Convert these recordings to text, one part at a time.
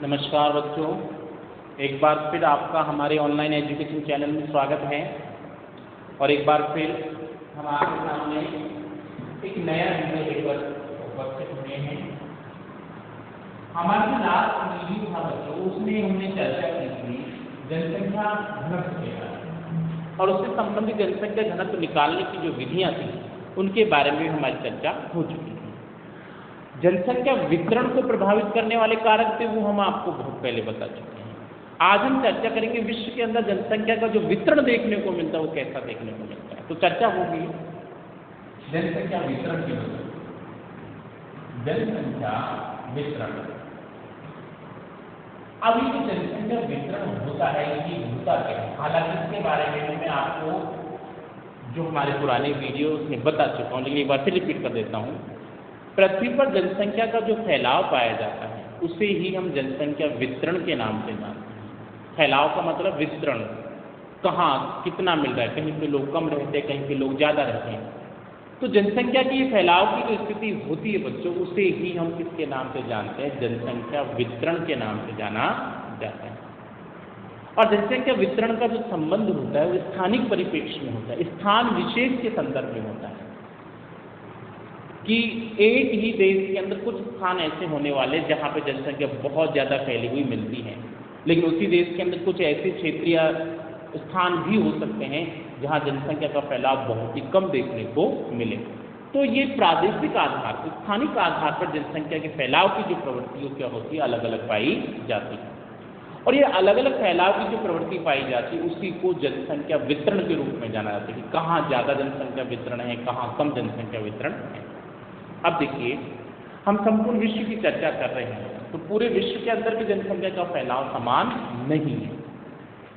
नमस्कार बच्चों, एक बार फिर आपका हमारे ऑनलाइन एजुकेशन चैनल में स्वागत है। और एक बार फिर हम आपके सामने एक नया वीडियो लेकर उपस्थित हुए हैं। हमारी लास्ट वीडियो था बच्चों, उसमें हमने चर्चा की थी जनसंख्या घनत्व के बारे में, और उससे संबंधित जनसंख्या घनत्व निकालने की जो विधियाँ थी उनके बारे में हमारी चर्चा हो चुकी थी। जनसंख्या वितरण को प्रभावित करने वाले कारक थे, वो हम आपको बहुत पहले बता चुके हैं। आज हम चर्चा करेंगे विश्व के अंदर जनसंख्या का जो वितरण देखने को मिलता है वो कैसा देखने को मिलता है। तो चर्चा होगी जनसंख्या वितरण की वजह। जनसंख्या वितरण, अभी जो जनसंख्या वितरण होता है ये होता क्या है, हालांकि इसके बारे में मैं आपको जो हमारे पुराने वीडियो में बता चुका हूँ, लेकिन एक बार फिर रिपीट कर देता हूँ। पृथ्वी पर जनसंख्या का जो फैलाव पाया जाता है उसे ही हम जनसंख्या वितरण के नाम से जानते हैं। फैलाव का मतलब वितरण, कहाँ कितना मिल रहा है, कहीं पे लोग कम रहते हैं, कहीं पे लोग ज़्यादा रहते हैं। तो जनसंख्या की फैलाव की जो स्थिति होती है बच्चों, उसे ही हम किसके नाम से जानते हैं, जनसंख्या वितरण के नाम से जाना जाता है। और जनसंख्या वितरण का जो संबंध होता है वो स्थानिक परिप्रेक्ष्य में होता है, स्थान विशेष के संदर्भ में होता है कि एक ही देश के अंदर कुछ स्थान ऐसे होने वाले जहाँ पे जनसंख्या बहुत ज़्यादा फैली हुई मिलती है, लेकिन उसी देश के अंदर कुछ ऐसे क्षेत्रीय स्थान भी हो सकते हैं जहाँ जनसंख्या का फैलाव बहुत ही कम देखने को मिले। तो ये प्रादेशिक आधार पर, स्थानिक आधार पर जनसंख्या के फैलाव की जो प्रवृत्तियों क्या होती है अलग अलग पाई जाती है। और ये अलग अलग फैलाव की जो प्रवृत्ति पाई जाती है उसी को जनसंख्या वितरण के रूप में जाना जाता है कि कहाँ ज़्यादा जनसंख्या वितरण है, कहाँ कम जनसंख्या वितरण है। अब देखिए, हम संपूर्ण विश्व की चर्चा कर रहे हैं तो पूरे विश्व के अंदर भी जनसंख्या का फैलाव समान नहीं है।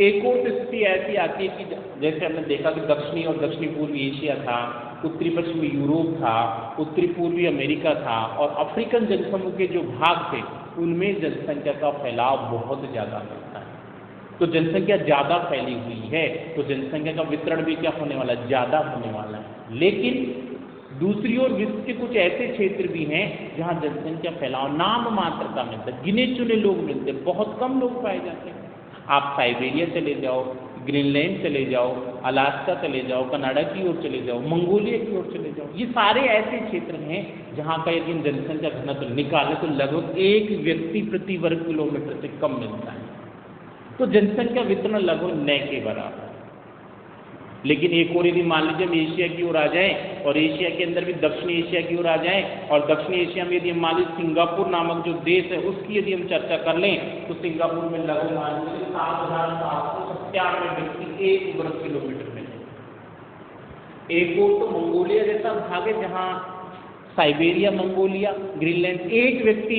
एक और स्थिति ऐसी आती है कि जैसे हमने देखा कि दक्षिणी और दक्षिणी पूर्वी एशिया था, उत्तरी पश्चिमी यूरोप था, उत्तरी पूर्वी अमेरिका था, और अफ्रीकन जनसमूह के जो भाग थे उनमें जनसंख्या का फैलाव बहुत ज़्यादा होता है। तो जनसंख्या ज़्यादा फैली हुई है तो जनसंख्या का वितरण भी क्या होने वाला है, ज़्यादा होने वाला है। लेकिन दूसरी ओर विश्व के कुछ ऐसे क्षेत्र भी हैं जहाँ जनसंख्या फैलाव नाम मात्र का मिलता है, गिने चुने लोग मिलते हैं, बहुत कम लोग पाए जाते हैं। आप साइबेरिया चले जाओ, ग्रीनलैंड चले जाओ, अलास्का चले जाओ, कनाडा की ओर चले जाओ, मंगोलिया की ओर चले जाओ, ये सारे ऐसे क्षेत्र हैं जहाँ का यदि जनसंख्या घनत्व निकाले तो लगभग एक व्यक्ति प्रति वर्ग किलोमीटर से कम मिलता है। तो जनसंख्या वितरण लगभग न के बराबर। लेकिन एक और यदि मान लीजिए हम एशिया की ओर आ जाएं और एशिया के अंदर भी दक्षिणी एशिया की ओर आ जाएं, और दक्षिणी एशिया में यदि हम मान लीजिए सिंगापुर नामक जो देश है उसकी यदि हम चर्चा कर लें तो सिंगापुर में लगभग मान लीजिए 7,797 व्यक्ति एक वर्ग किलोमीटर में है। एक और तो मंगोलिया जैसा भाग है जहाँ साइबेरिया, मंगोलिया, ग्रीनलैंड एक व्यक्ति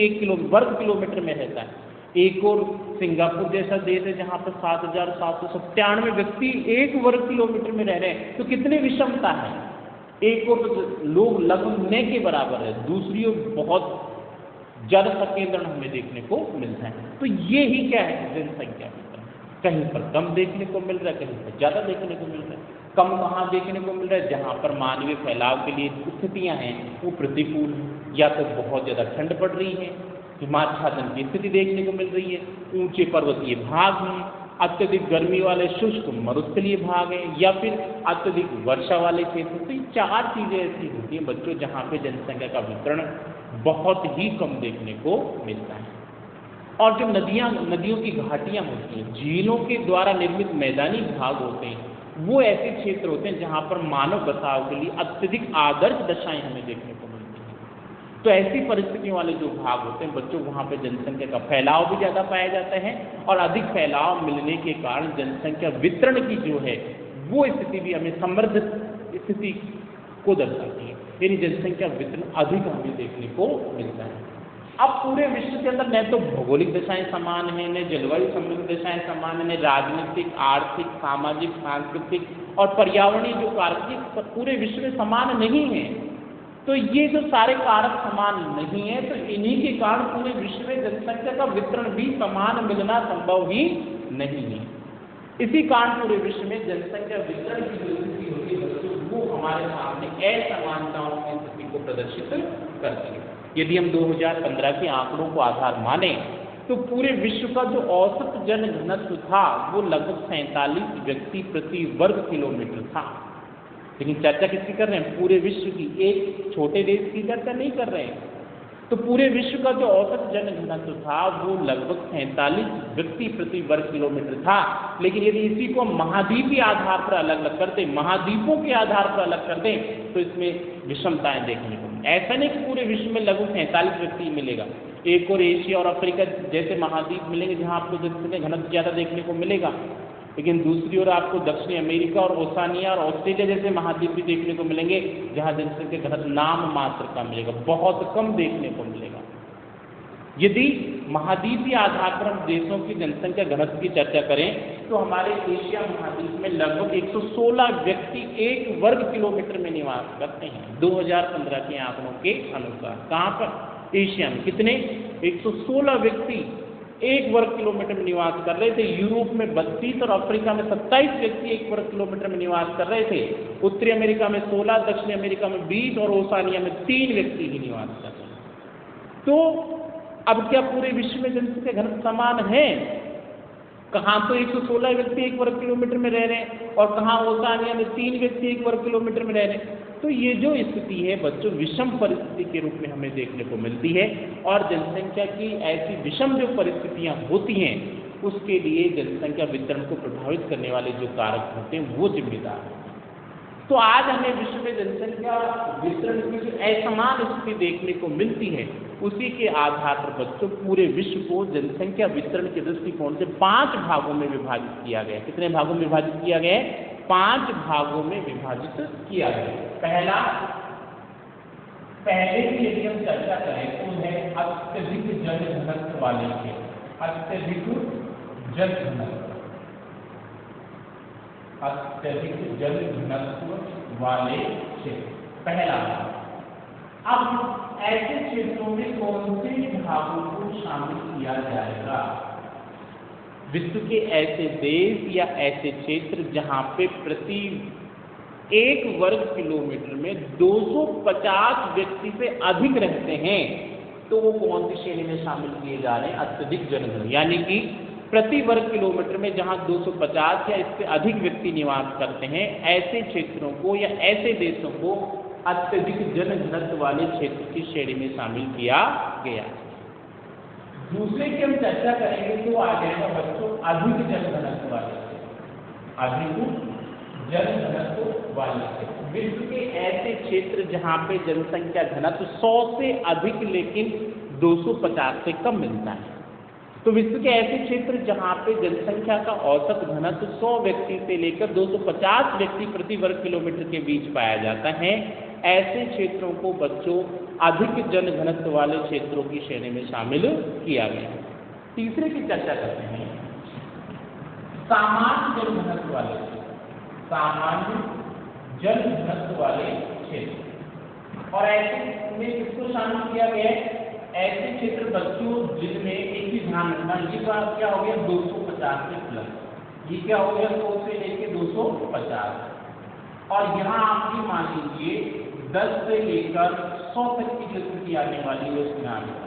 वर्ग किलोमीटर में रहता है। एक और सिंगापुर जैसा देश है जहाँ पर 7,797 व्यक्ति एक वर्ग किलोमीटर में रह रहे हैं। तो कितनी विषमता है, एक और तो लोग लगभग न के बराबर है, दूसरी ओर बहुत ज़्यादा संकेंद्रण हमें देखने को मिलता है। तो ये ही क्या है जनसंख्या वितरण, कहीं पर कम देखने को मिल रहा है, कहीं पर ज़्यादा देखने को मिल रहा है। कम कहाँ देखने को मिल रहा है, जहाँ पर मानवीय फैलाव के लिए स्थितियाँ हैं वो प्रतिकूल, या तो बहुत ज़्यादा ठंड पड़ रही है, हिमाच्छादन की स्थिति देखने को मिल रही है, ऊंचे पर्वतीय भाग हैं, अत्यधिक गर्मी वाले शुष्क मरुस्थलीय भाग हैं, या फिर अत्यधिक वर्षा वाले क्षेत्र। तो ये चार चीज़ें ऐसी होती हैं बच्चों जहाँ पे जनसंख्या का वितरण बहुत ही कम देखने को मिलता है। और जो नदियों की घाटियाँ होती हैं, झीलों के द्वारा निर्मित मैदानी भाग होते हैं, वो ऐसे क्षेत्र होते हैं जहाँ पर मानव बसाव के लिए अत्यधिक आदर्श दशाएं हमें देखने को मिलती हैं। तो ऐसी परिस्थितियों वाले जो भाग होते हैं बच्चों, वहाँ पे जनसंख्या का फैलाव भी ज़्यादा पाया जाता है, और अधिक फैलाव मिलने के कारण जनसंख्या वितरण की जो है वो स्थिति भी हमें समृद्ध स्थिति को दर्शाती है, यानी जनसंख्या वितरण अधिक हमें देखने को मिलता है। अब पूरे विश्व के अंदर न तो भौगोलिक दशाएं समान हैं, न जलवायु संबंधी दशाएं समान हैं, न राजनीतिक, आर्थिक, सामाजिक, सांस्कृतिक और पर्यावरणीय जो कारक पूरे विश्व में समान नहीं है। तो ये जो सारे कारक समान नहीं है, तो इन्हीं के कारण पूरे विश्व में जनसंख्या का वितरण भी समान मिलना संभव ही नहीं है। इसी कारण पूरे विश्व में जनसंख्या वितरण की जो स्थिति होती है बच्चों, वो हमारे सामने असमानताओं की स्थिति को प्रदर्शित करती है। यदि हम 2015 के आंकड़ों को आधार माने तो पूरे विश्व का जो औसत जन घनत्व था वो लगभग 47 व्यक्ति प्रति वर्ग किलोमीटर था। लेकिन चर्चा किसकी कर रहे हैं? पूरे विश्व की, एक छोटे देश की चर्चा नहीं कर रहे हैं। तो पूरे विश्व का जो औसत जन घनत्व था वो लगभग 47 व्यक्ति प्रति वर्ग किलोमीटर था। लेकिन यदि इसी को महाद्वीपीय आधार पर अलग अलग करते, महाद्वीपों के आधार पर अलग करते, तो इसमें विषमताएं देखने को मिली। ऐसा नहीं कि पूरे विश्व में लगभग 47 व्यक्ति मिलेगा। एक और एशिया और अफ्रीका जैसे महाद्वीप मिलेंगे जहाँ आपको जनसंख्या घनत्व ज़्यादा देखने को मिलेगा, लेकिन दूसरी ओर आपको दक्षिणी अमेरिका और ओसानिया और ऑस्ट्रेलिया जैसे महाद्वीप भी देखने को मिलेंगे जहाँ जनसंख्या घनत्व नाम मात्र का मिलेगा, बहुत कम देखने को मिलेगा। यदि महाद्वीपीय आधार पर हम देशों की जनसंख्या घनत्व की चर्चा करें तो हमारे एशिया महाद्वीप में लगभग 116 व्यक्ति 1 वर्ग किलोमीटर में निवास करते हैं 2015 के आंकड़ों के अनुसार। कहाँ पर? एशिया में। कितने? 116 व्यक्ति 1 वर्ग किलोमीटर में निवास कर रहे थे। यूरोप में 32 और अफ्रीका में 27 व्यक्ति 1 वर्ग किलोमीटर में निवास कर रहे थे। उत्तरी अमेरिका में 16, दक्षिणी अमेरिका में 20 और ओसानिया में 3 व्यक्ति ही निवास कर रहे हैं। तो अब क्या पूरे विश्व में जनसंख्या घनत्व समान है? कहाँ तो 116 व्यक्ति 1 वर्ग किलोमीटर में रह रहे हैं और कहाँ ओसानिया में 3 व्यक्ति 1 वर्ग किलोमीटर में रह रहे हैं। तो ये जो स्थिति है बच्चों विषम परिस्थिति के रूप में हमें देखने को मिलती है। और जनसंख्या की ऐसी विषम जो परिस्थितियां होती हैं उसके लिए जनसंख्या वितरण को प्रभावित करने वाले जो कारक होते हैं वो जिम्मेदार हैं। तो आज हमें विश्व में जनसंख्या वितरण की जो असमान स्थिति देखने को मिलती है उसी के आधार पर बच्चों पूरे विश्व को जनसंख्या वितरण के दृष्टिकोण से 5 भागों में विभाजित किया गया। कितने भागों में विभाजित किया गया है? 5 भागों में विभाजित किया गया। पहले की यदि हम चर्चा करें तो है अत्यधिक जन घनत्व वाले क्षेत्र। अत्यधिक जन घनत्व, अत्यधिक जन घनत्व वाले क्षेत्र पहला। अब ऐसे क्षेत्रों में कौन से भागों को शामिल किया जाएगा? विश्व के ऐसे देश या ऐसे क्षेत्र जहां पे प्रति 1 वर्ग किलोमीटर में 250 व्यक्ति से अधिक रहते हैं तो वो कौन सी श्रेणी में शामिल किए जा रहे हैं? अत्यधिक जनघनत्व, यानी कि प्रति वर्ग किलोमीटर में जहां 250 या इससे अधिक व्यक्ति निवास करते हैं ऐसे क्षेत्रों को या ऐसे देशों को अत्यधिक जन घनत्व वाले क्षेत्र की श्रेणी में शामिल किया गया। दूसरे की हम चर्चा करेंगे तो आ जाएगा बच्चों अधिक जन घनत्व वाले क्षेत्र। अधिक जन घनत्व वाले क्षेत्र विश्व के ऐसे क्षेत्र जहां पे जनसंख्या घनत्व 100 से अधिक लेकिन 250 से कम मिलता है। तो विश्व के ऐसे क्षेत्र जहां पे जनसंख्या का औसत घनत्व 100 व्यक्ति से लेकर 250 व्यक्ति प्रति वर्ग किलोमीटर के बीच पाया जाता है ऐसे क्षेत्रों को बच्चों अधिक जन घनत्व वाले क्षेत्रों की श्रेणी में शामिल किया गया। तीसरे की चर्चा करते हैं सामान्य जन घनत्व वाले क्षेत्र। सामान्य जन घनत्व वाले क्षेत्र और ऐसे में किसको शामिल किया गया है? ऐसे क्षेत्र बच्चों जिनमें एक ही ध्यान रखना, ये बात क्या हो गया 250 से प्लस, ये क्या हो गया 100 से लेके 250 और यहाँ आप ये मान लीजिए 10 से लेकर 100 तक की जो स्थिति आने वाली है उसमें आने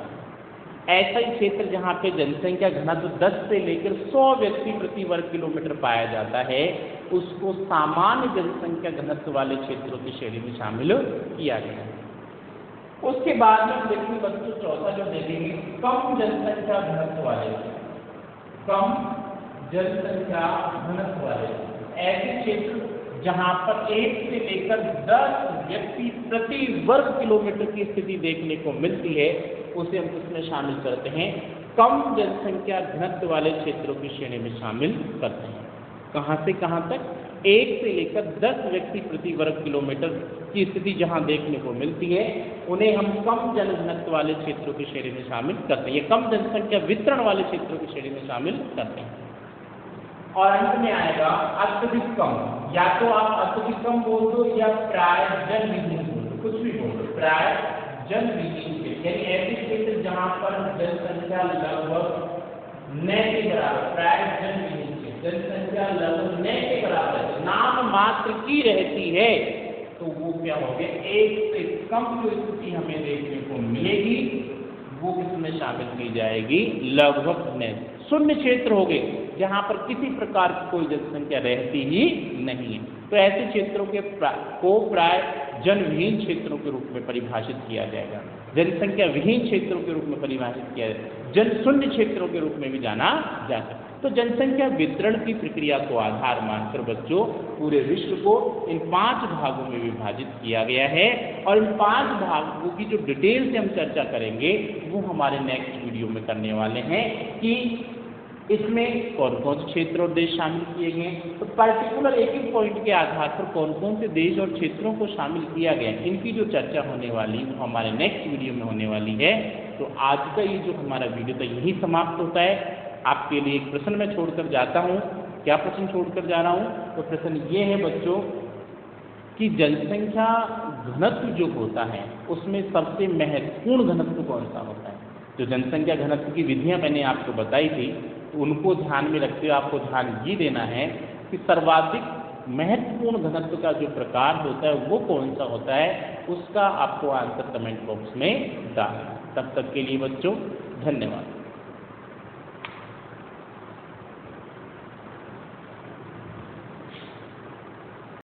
ऐसा ही क्षेत्र जहाँ पे जनसंख्या घनत्व 10 से लेकर 100 व्यक्ति प्रति वर्ग किलोमीटर पाया जाता है उसको सामान्य जनसंख्या घनत्व वाले क्षेत्रों की श्रेणी में शामिल किया गया है। उसके बाद में देखिए बच्चों चौथा जो देखेंगे कम जनसंख्या घनत्व वाले, कम जनसंख्या घनत्व वाले ऐसे क्षेत्र जहां पर 1 से लेकर 10 व्यक्ति प्रति वर्ग किलोमीटर की स्थिति देखने को मिलती है उसे हम किसमें शामिल करते हैं? कम जनसंख्या घनत्व वाले क्षेत्रों की श्रेणी में शामिल करते हैं। कहां से कहां तक? 1 से लेकर 10 व्यक्ति प्रति वर्ग किलोमीटर की स्थिति जहां देखने को मिलती है उन्हें हम कम जन घनत्व वाले क्षेत्रों की श्रेणी में शामिल करते हैं, ये कम जनसंख्या वितरण वाले क्षेत्रों की श्रेणी में शामिल करते हैं। और अंत में आएगा अत्यधिक कम, या तो आप अत्यधिक कम बोल दो या प्राय जन विहीन बोल दो, कुछ भी बोल दो, प्राय जन विहीन क्षेत्र यानी ऐसे क्षेत्र जहां पर जनसंख्या लगभग न के बराबर, प्राय जन विहीन क्षेत्र जनसंख्या लगभग न के बराबर है, नाम मात्र की रहती है तो वो क्या हो गया 1 से कम जो स्थिति हमें देखने को मिलेगी वो इसमें शामिल की जाएगी लगभग शून्य क्षेत्र हो गए जहाँ पर किसी प्रकार की कोई जनसंख्या रहती ही नहीं है। तो ऐसे क्षेत्रों को प्राय जनविहीन क्षेत्रों के रूप में परिभाषित किया जाएगा, जनसंख्या विहीन क्षेत्रों के रूप में परिभाषित किया जाएगा, जनशून्य क्षेत्रों के रूप में भी जाना जा सकता है। तो जनसंख्या वितरण की प्रक्रिया को आधार मानकर बच्चों पूरे विश्व को इन 5 भागों में विभाजित किया गया है और इन 5 भागों की जो डिटेल से हम चर्चा करेंगे वो हमारे नेक्स्ट वीडियो में करने वाले हैं कि इसमें कौन कौन से क्षेत्र और देश शामिल किए गए हैं। तो पर्टिकुलर एक एक पॉइंट के आधार पर कौन कौन से देश और क्षेत्रों को शामिल किया गया है, इनकी जो चर्चा होने वाली वो हमारे नेक्स्ट वीडियो में होने वाली है। तो आज का ये जो हमारा वीडियो था यही समाप्त होता है। आपके लिए एक प्रश्न मैं छोड़कर जाता हूँ। क्या प्रश्न छोड़कर जा रहा हूँ? तो प्रश्न ये है बच्चों कि जनसंख्या घनत्व जो होता है उसमें सबसे महत्वपूर्ण घनत्व कौन सा होता है? जो जनसंख्या घनत्व की विधियां मैंने आपको बताई थी तो उनको ध्यान में रखते हुए आपको ध्यान ये देना है कि सर्वाधिक महत्वपूर्ण घनत्व का जो प्रकार होता है वो कौन सा होता है, उसका आपको आंसर कमेंट बॉक्स में डालना। तब तक के लिए बच्चों धन्यवाद।